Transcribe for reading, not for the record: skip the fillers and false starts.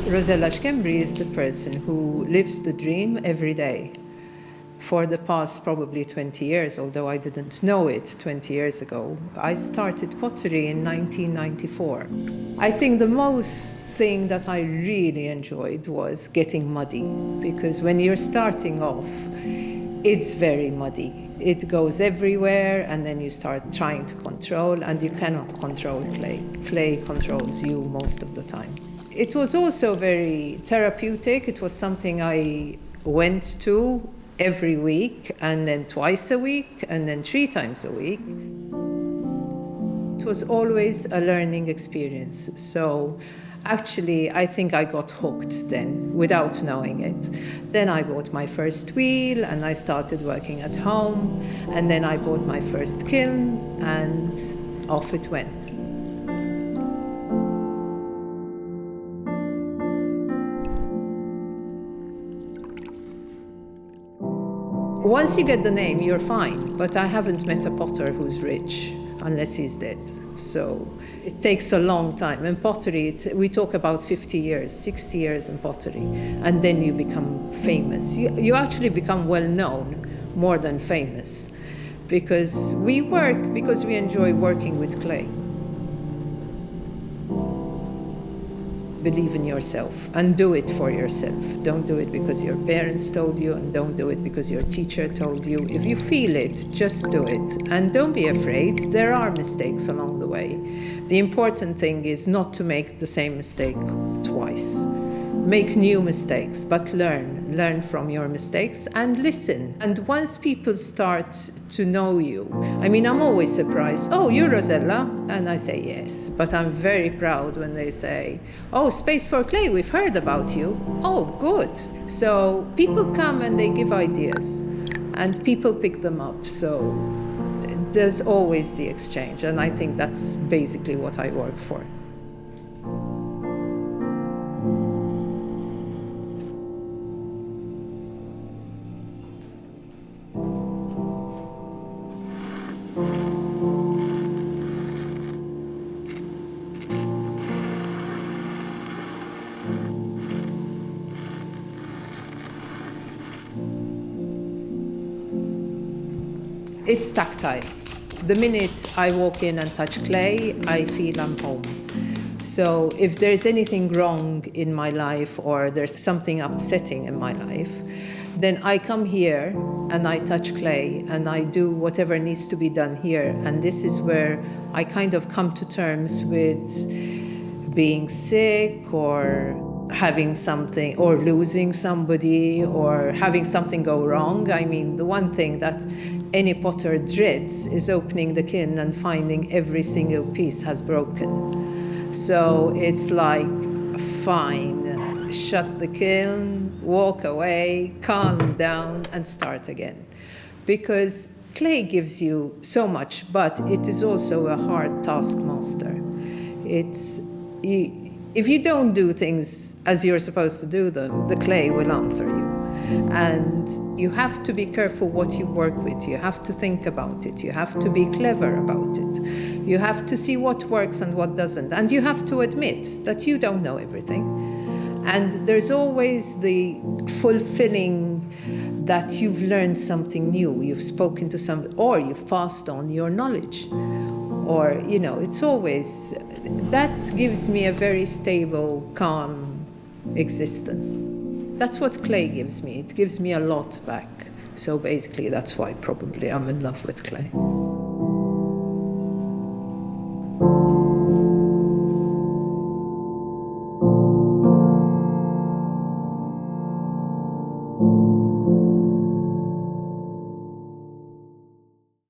Rossella Schembri is the person who lives the dream every day for the past probably 20 years, although I didn't know it 20 years ago. I started pottery in 1994. I think the most thing that I really enjoyed was getting muddy, because when you're starting off, it's very muddy. It goes everywhere, and then you start trying to control, and you cannot control clay. Clay controls you most of the time. It was also very therapeutic. It was something I went to every week, and then twice a week, and then 3 times a week. It was always a learning experience. So actually, I think I got hooked then, without knowing it. Then I bought my first wheel, and I started working at home, and then I bought my first kiln, and off it went. Once you get the name, you're fine, but I haven't met a potter who's rich, unless he's dead. So it takes a long time. In pottery, we talk about 50 years, 60 years in pottery, and then you become famous. You actually become well-known more than famous, because we work because we enjoy working with clay. Believe in yourself and do it for yourself. Don't do it because your parents told you, and don't do it because your teacher told you. If you feel it, just do it. And don't be afraid. There are mistakes along the way. The important thing is not to make the same mistake twice. Make new mistakes, but learn from your mistakes and listen. And once people start to know you, I mean, I'm always surprised, oh, you're Rossella? And I say yes, but I'm very proud when they say, oh, Space for Clay, we've heard about you. Oh, good. So people come and they give ideas, and people pick them up. So there's always the exchange, and I think that's basically what I work for. It's tactile. The minute I walk in and touch clay, I feel I'm home. So if there's anything wrong in my life, or there's something upsetting in my life, then I come here and I touch clay and I do whatever needs to be done here. And this is where I kind of come to terms with being sick, or having something, or losing somebody, or having something go wrong. I mean, the one thing that any potter dreads is opening the kiln and finding every single piece has broken. So it's like, fine, shut the kiln, walk away, calm down, and start again. Because clay gives you so much, but it is also a hard taskmaster. If you don't do things as you're supposed to do them, the clay will answer you. And you have to be careful what you work with. You have to think about it. You have to be clever about it. You have to see what works and what doesn't. And you have to admit that you don't know everything. And there's always the fulfilling that you've learned something new. You've spoken to somebody, or you've passed on your knowledge. Or, you know, it's always, that gives me a very stable, calm existence. That's what clay gives me. It gives me a lot back. So basically, that's why probably I'm in love with clay.